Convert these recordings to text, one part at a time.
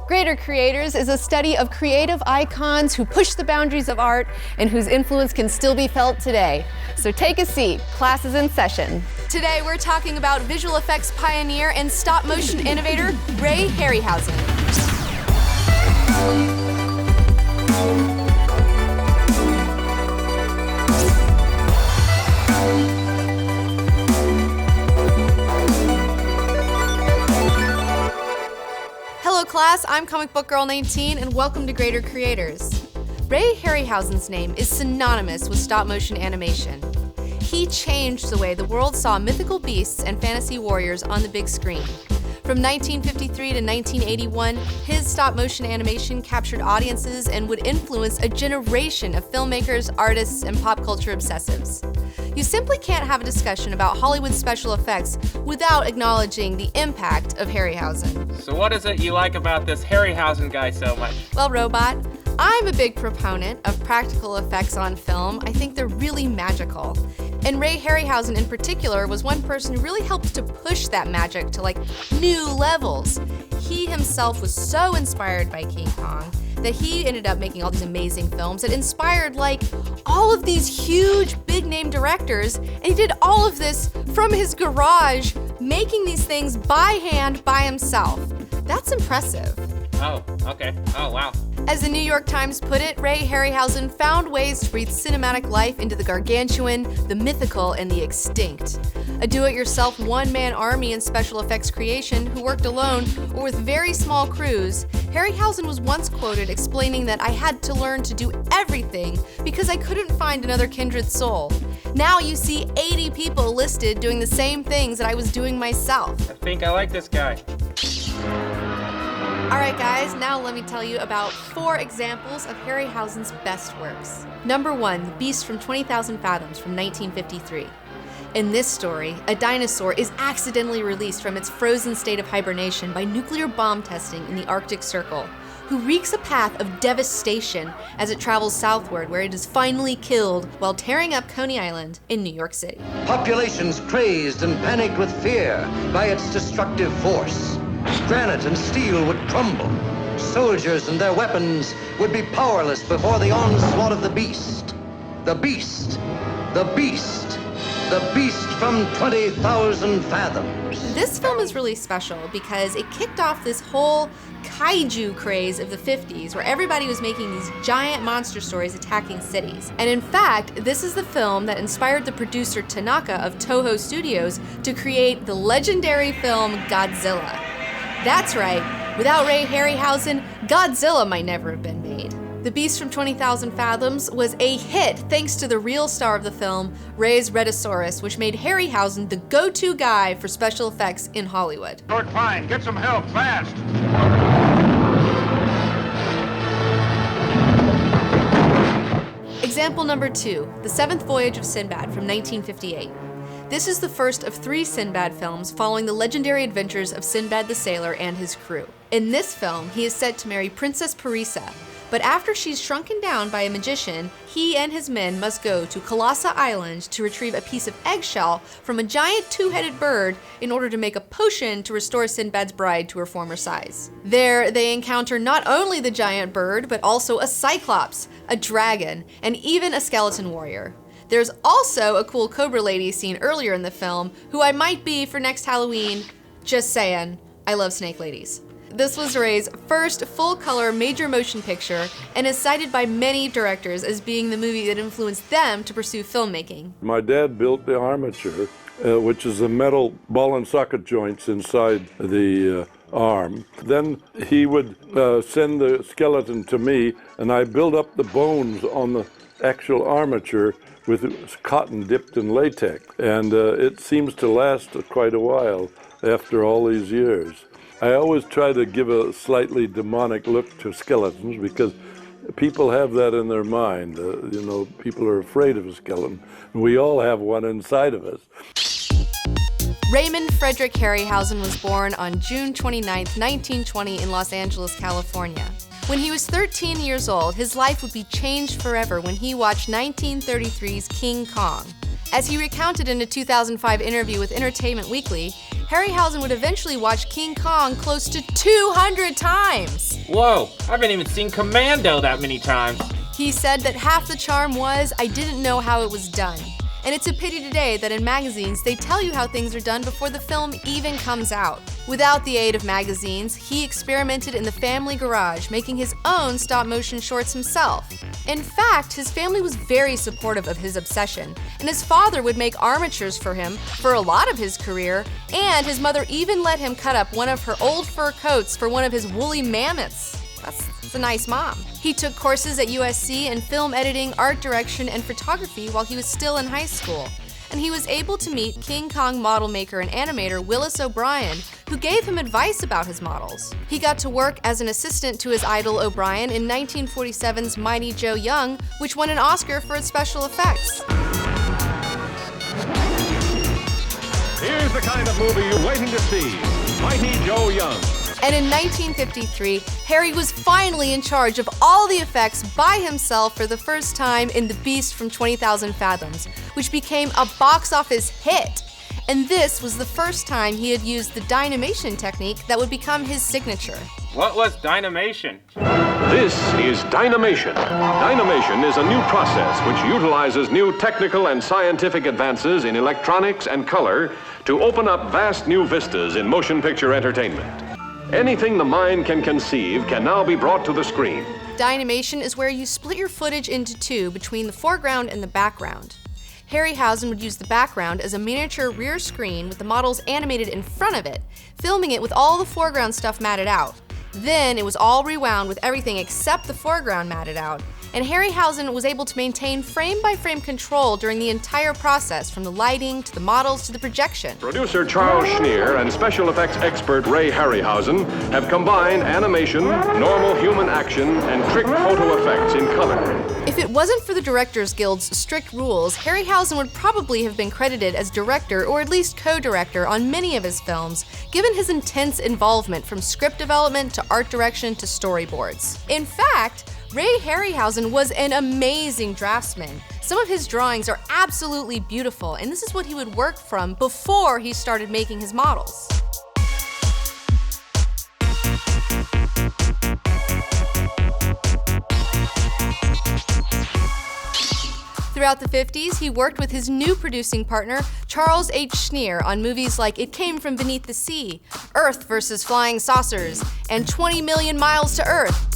Greater Creators is a study of creative icons who push the boundaries of art and whose influence can still be felt today. So take a seat, class is in session. Today we're talking about visual effects pioneer and stop motion innovator, Ray Harryhausen. Hello class, I'm Comic Book Girl 19 and welcome to Greater Creators. Ray Harryhausen's name is synonymous with stop motion animation. He changed the way the world saw mythical beasts and fantasy warriors on the big screen. From 1953 to 1981, his stop motion animation captured audiences and would influence a generation of filmmakers, artists, and pop culture obsessives. You simply can't have a discussion about Hollywood special effects without acknowledging the impact of Harryhausen. So what is it you like about this Harryhausen guy so much? Well, Robot, I'm a big proponent of practical effects on film. I think they're really magical. And Ray Harryhausen in particular was one person who really helped to push that magic to new levels. He himself was so inspired by King Kong that he ended up making all these amazing films that inspired all of these huge big name directors, and he did all of this from his garage, making these things by hand by himself. That's impressive. Oh, okay. Oh, wow. As the New York Times put it, Ray Harryhausen found ways to breathe cinematic life into the gargantuan, the mythical, and the extinct. A do-it-yourself one-man army in special effects creation who worked alone or with very small crews, Harryhausen was once quoted explaining that I had to learn to do everything because I couldn't find another kindred soul. Now you see 80 people listed doing the same things that I was doing myself. I think I like this guy. Alright guys, now let me tell you about 4 examples of Harryhausen's best works. Number 1, The Beast from 20,000 Fathoms from 1953. In this story, a dinosaur is accidentally released from its frozen state of hibernation by nuclear bomb testing in the Arctic Circle, who wreaks a path of devastation as it travels southward, where it is finally killed while tearing up Coney Island in New York City. Populations crazed and panicked with fear by its destructive force. Granite and steel would crumble. Soldiers and their weapons would be powerless before the onslaught of the beast. The beast. The beast. The beast from 20,000 fathoms. This film is really special because it kicked off this whole kaiju craze of the 50s where everybody was making these giant monster stories attacking cities. And in fact, this is the film that inspired the producer Danika of Toho Studios to create the legendary film Godzilla. That's right, without Ray Harryhausen, Godzilla might never have been made. The Beast from 20,000 Fathoms was a hit thanks to the real star of the film, Ray's Rhedosaurus, which made Harryhausen the go-to guy for special effects in Hollywood. Lord Klein, get some help, fast! Example number 2, The Seventh Voyage of Sinbad from 1958. This is the first of 3 Sinbad films following the legendary adventures of Sinbad the Sailor and his crew. In this film, he is said to marry Princess Parisa, but after she's shrunken down by a magician, he and his men must go to Colossa Island to retrieve a piece of eggshell from a giant 2-headed bird in order to make a potion to restore Sinbad's bride to her former size. There, they encounter not only the giant bird, but also a cyclops, a dragon, and even a skeleton warrior. There's also a cool Cobra lady seen earlier in the film, who I might be for next Halloween. Just saying, I love snake ladies. This was Ray's first full-color major motion picture and is cited by many directors as being the movie that influenced them to pursue filmmaking. My dad built the armature, which is the metal ball and socket joints inside the arm. Then he would send the skeleton to me, and I build up the bones on the actual armature with cotton dipped in latex, and it seems to last quite a while after all these years. I always try to give a slightly demonic look to skeletons because people have that in their mind. People are afraid of a skeleton, and we all have one inside of us. Raymond Frederick Harryhausen was born on June 29, 1920 in Los Angeles, California. When he was 13 years old, his life would be changed forever when he watched 1933's King Kong. As he recounted in a 2005 interview with Entertainment Weekly, Harryhausen would eventually watch King Kong close to 200 times. Whoa, I haven't even seen Commando that many times. He said that half the charm was, I didn't know how it was done. And it's a pity today that in magazines, they tell you how things are done before the film even comes out. Without the aid of magazines, he experimented in the family garage, making his own stop-motion shorts himself. In fact, his family was very supportive of his obsession, and his father would make armatures for him for a lot of his career, and his mother even let him cut up one of her old fur coats for one of his woolly mammoths. That's a nice mom. He took courses at USC in film editing, art direction, and photography while he was still in high school. And he was able to meet King Kong model maker and animator Willis O'Brien, who gave him advice about his models. He got to work as an assistant to his idol O'Brien in 1947's Mighty Joe Young, which won an Oscar for its special effects. Here's the kind of movie you're waiting to see. Mighty Joe Young. And in 1953, Harry was finally in charge of all the effects by himself for the first time in The Beast from 20,000 Fathoms, which became a box office hit. And this was the first time he had used the Dynamation technique that would become his signature. What was Dynamation? This is Dynamation. Dynamation is a new process which utilizes new technical and scientific advances in electronics and color to open up vast new vistas in motion picture entertainment. Anything the mind can conceive can now be brought to the screen. Dynamation is where you split your footage into two between the foreground and the background. Harryhausen would use the background as a miniature rear screen with the models animated in front of it, filming it with all the foreground stuff matted out. Then it was all rewound with everything except the foreground matted out, and Harryhausen was able to maintain frame-by-frame control during the entire process, from the lighting to the models to the projection. Producer Charles Schneer and special effects expert Ray Harryhausen have combined animation, normal human action, and trick photo effects in color. If it wasn't for the Directors Guild's strict rules, Harryhausen would probably have been credited as director or at least co-director on many of his films, given his intense involvement from script development to art direction to storyboards. In fact, Ray Harryhausen was an amazing draftsman. Some of his drawings are absolutely beautiful, and this is what he would work from before he started making his models. Throughout the 50s, he worked with his new producing partner, Charles H. Schneer, on movies like It Came From Beneath the Sea, Earth vs. Flying Saucers, and 20 Million Miles to Earth.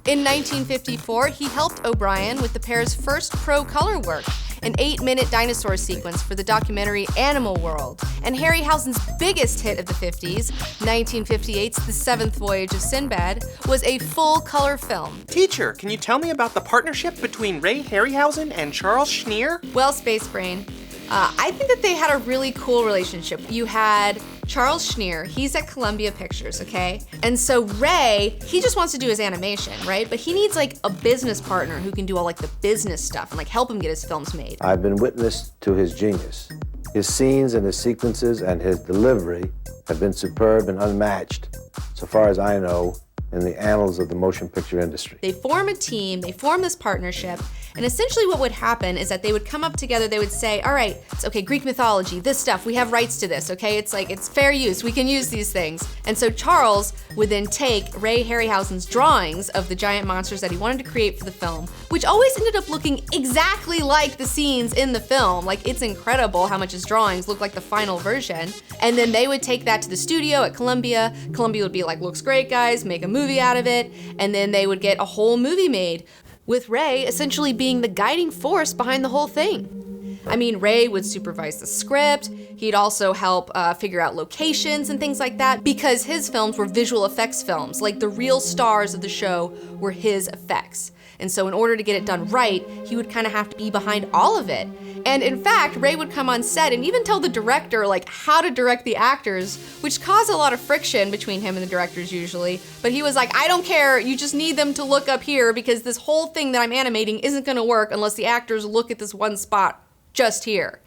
In 1954, he helped O'Brien with the pair's first pro-color work, an 8-minute dinosaur sequence for the documentary Animal World. And Harryhausen's biggest hit of the 50s, 1958's The Seventh Voyage of Sinbad, was a full-color film. Teacher, can you tell me about the partnership between Ray Harryhausen and Charles Schneer? Well, Space Brain, I think that they had a really cool relationship. You had Charles Schneer, he's at Columbia Pictures, okay? And so Ray, he just wants to do his animation, right? But he needs like a business partner who can do all like the business stuff and like help him get his films made. I've been witness to his genius. His scenes and his sequences and his delivery have been superb and unmatched, so far as I know, in the annals of the motion picture industry. They form a team, they form this partnership, and essentially what would happen is that they would come up together, they would say, all right, it's okay, Greek mythology, this stuff, we have rights to this, okay? It's like, it's fair use, we can use these things. And so Charles would then take Ray Harryhausen's drawings of the giant monsters that he wanted to create for the film, which always ended up looking exactly like the scenes in the film. Like, it's incredible how much his drawings look like the final version. And then they would take that to the studio at Columbia. Columbia would be like, looks great, guys, make a movie out of it. And then they would get a whole movie made, with Ray essentially being the guiding force behind the whole thing. I mean, Ray would supervise the script, he'd also help figure out locations and things like that, because his films were visual effects films, like the real stars of the show were his effects. And so in order to get it done right, he would kind of have to be behind all of it. And in fact, Ray would come on set and even tell the director like how to direct the actors, which caused a lot of friction between him and the directors usually. But he was like, I don't care, you just need them to look up here because this whole thing that I'm animating isn't gonna work unless the actors look at this one spot just here.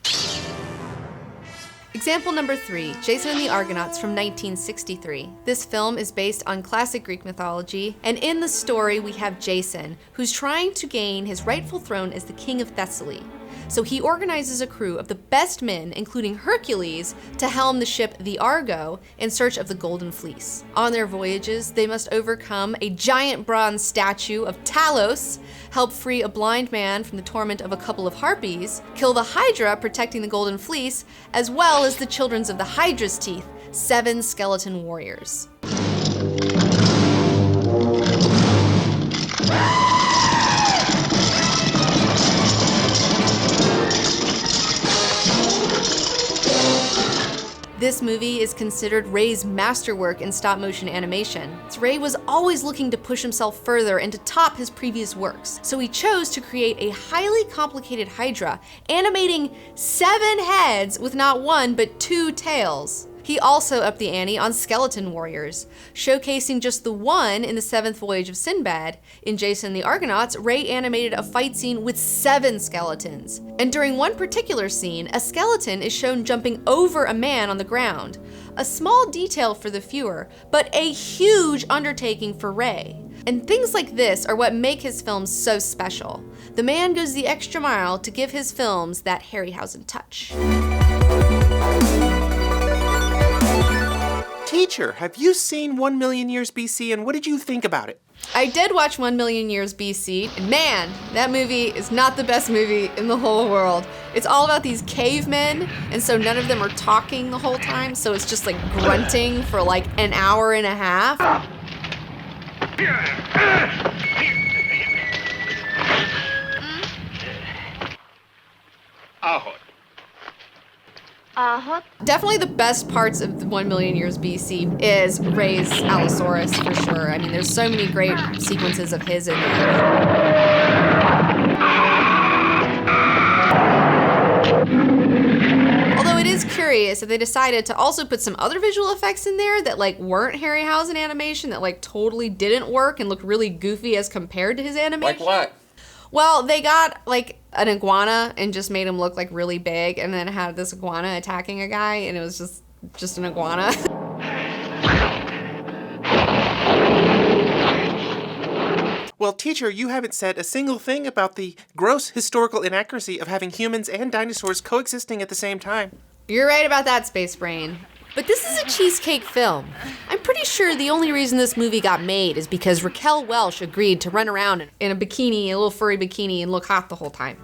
Example number 3, Jason and the Argonauts from 1963. This film is based on classic Greek mythology, and in the story we have Jason, who's trying to gain his rightful throne as the king of Thessaly. So he organizes a crew of the best men, including Hercules, to helm the ship the Argo in search of the Golden Fleece. On their voyages, they must overcome a giant bronze statue of Talos, help free a blind man from the torment of a couple of harpies, kill the Hydra protecting the Golden Fleece, as well as the children of the Hydra's teeth, 7 skeleton warriors. This movie is considered Ray's masterwork in stop-motion animation. Ray was always looking to push himself further and to top his previous works, so he chose to create a highly complicated Hydra, animating 7 heads with not 1 but 2 tails. He also upped the ante on skeleton warriors, showcasing just the one in the 7th Voyage of Sinbad. In Jason and the Argonauts, Ray animated a fight scene with 7 skeletons. And during one particular scene, a skeleton is shown jumping over a man on the ground. A small detail for the viewer, but a huge undertaking for Ray. And things like this are what make his films so special. The man goes the extra mile to give his films that Harryhausen touch. Teacher, have you seen 1 Million Years B.C. and what did you think about it? I did watch 1 Million Years B.C. and man, that movie is not the best movie in the whole world. It's all about these cavemen, and so none of them are talking the whole time, so it's just like grunting for like an hour and a half. Definitely the best parts of the 1 Million Years B.C. is Ray's Allosaurus, for sure. I mean, there's so many great sequences of his in there. Although it is curious that they decided to also put some other visual effects in there that like weren't Harryhausen animation, that like totally didn't work and looked really goofy as compared to his animation. Like what? Well, they got like an iguana and just made him look like really big, and then had this iguana attacking a guy, and it was just an iguana. Well, teacher, you haven't said a single thing about the gross historical inaccuracy of having humans and dinosaurs coexisting at the same time. You're right about that, Space Brain. But this is a cheesecake film. I'm pretty sure the only reason this movie got made is because Raquel Welch agreed to run around in a bikini, a little furry bikini, and look hot the whole time.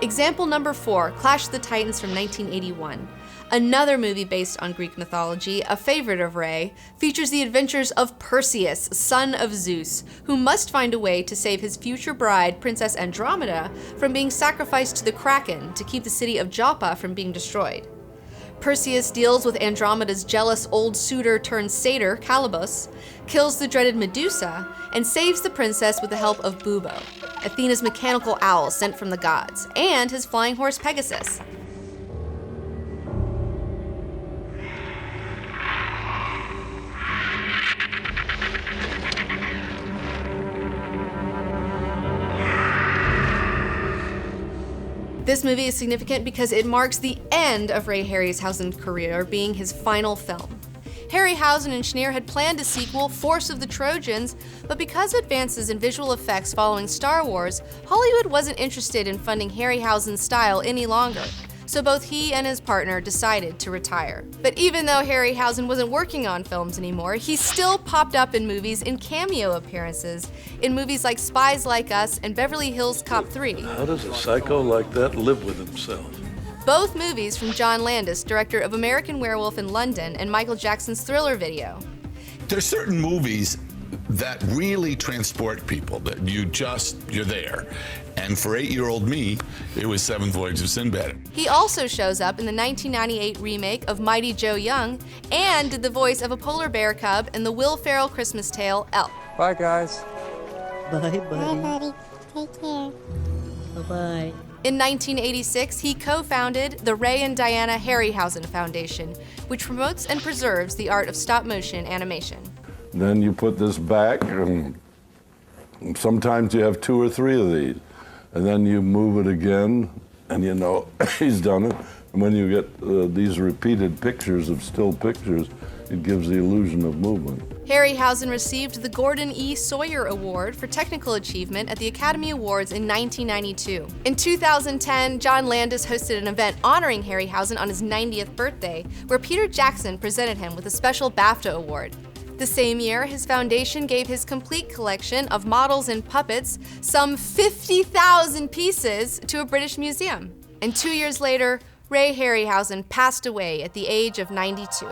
Example number 4, Clash of the Titans from 1981. Another movie based on Greek mythology, a favorite of Ray, features the adventures of Perseus, son of Zeus, who must find a way to save his future bride, Princess Andromeda, from being sacrificed to the Kraken to keep the city of Joppa from being destroyed. Perseus deals with Andromeda's jealous old suitor turned satyr, Calibos, kills the dreaded Medusa, and saves the princess with the help of Bubo, Athena's mechanical owl sent from the gods, and his flying horse Pegasus. This movie is significant because it marks the end of Ray Harryhausen's career, being his final film. Harryhausen and Schneer had planned a sequel, Force of the Trojans, but because of advances in visual effects following Star Wars, Hollywood wasn't interested in funding Harryhausen's style any longer. So both he and his partner decided to retire. But even though Harryhausen wasn't working on films anymore, he still popped up in movies in cameo appearances, in movies like Spies Like Us and Beverly Hills Cop 3. How does a psycho like that live with himself? Both movies from John Landis, director of American Werewolf in London and Michael Jackson's Thriller video. There's certain movies that really transport people, that you're there. And for 8-year-old me, it was 7th Voyage of Sinbad. He also shows up in the 1998 remake of Mighty Joe Young and did the voice of a polar bear cub in the Will Ferrell Christmas tale, Elf. Bye, guys. Bye, buddy. Bye, buddy. Take care. Bye-bye. In 1986, he co-founded the Ray and Diana Harryhausen Foundation, which promotes and preserves the art of stop-motion animation. Then you put this back, and sometimes you have 2 or 3 of these. And then you move it again, And you know, he's done it. And when you get these repeated pictures of still pictures, it gives the illusion of movement. Harryhausen received the Gordon E. Sawyer Award for Technical Achievement at the Academy Awards in 1992. In 2010, John Landis hosted an event honoring Harryhausen on his 90th birthday, where Peter Jackson presented him with a special BAFTA award. The same year, his foundation gave his complete collection of models and puppets, some 50,000 pieces, to a British museum. And 2 years later, Ray Harryhausen passed away at the age of 92.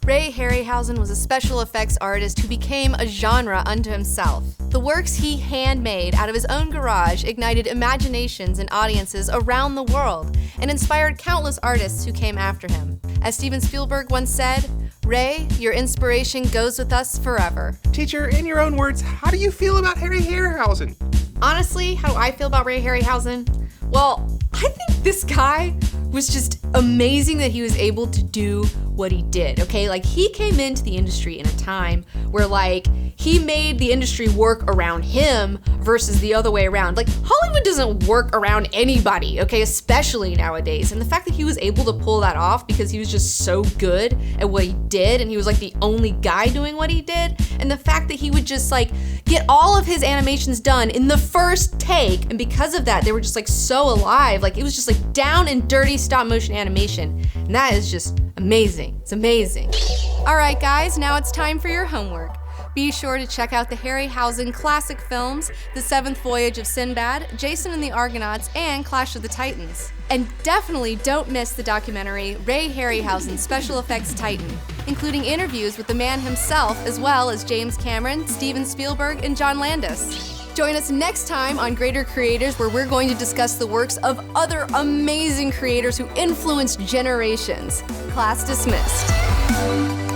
Ray Harryhausen was a special effects artist who became a genre unto himself. The works he handmade out of his own garage ignited imaginations and audiences around the world and inspired countless artists who came after him. As Steven Spielberg once said, "Ray, your inspiration goes with us forever." Teacher, in your own words, how do you feel about Harry Harryhausen? Honestly, how do I feel about Ray Harryhausen? Well, I think this guy was just amazing that he was able to do what he did, okay? Like, he came into the industry in a time where, like, he made the industry work around him versus the other way around. Like, Hollywood doesn't work around anybody, okay? Especially nowadays. And the fact that he was able to pull that off because he was just so good at what he did, and he was like the only guy doing what he did, and the fact that he would just like get all of his animations done in the first take, and because of that, they were just like so alive. Like, it was just like down and dirty stop motion animation. And that is just amazing. It's amazing. All right, guys, now it's time for your homework. Be sure to check out the Harryhausen classic films, The Seventh Voyage of Sinbad, Jason and the Argonauts, and Clash of the Titans. And definitely don't miss the documentary Ray Harryhausen Special Effects Titan, including interviews with the man himself, as well as James Cameron, Steven Spielberg, and John Landis. Join us next time on Greater Creators, where we're going to discuss the works of other amazing creators who influenced generations. Class dismissed.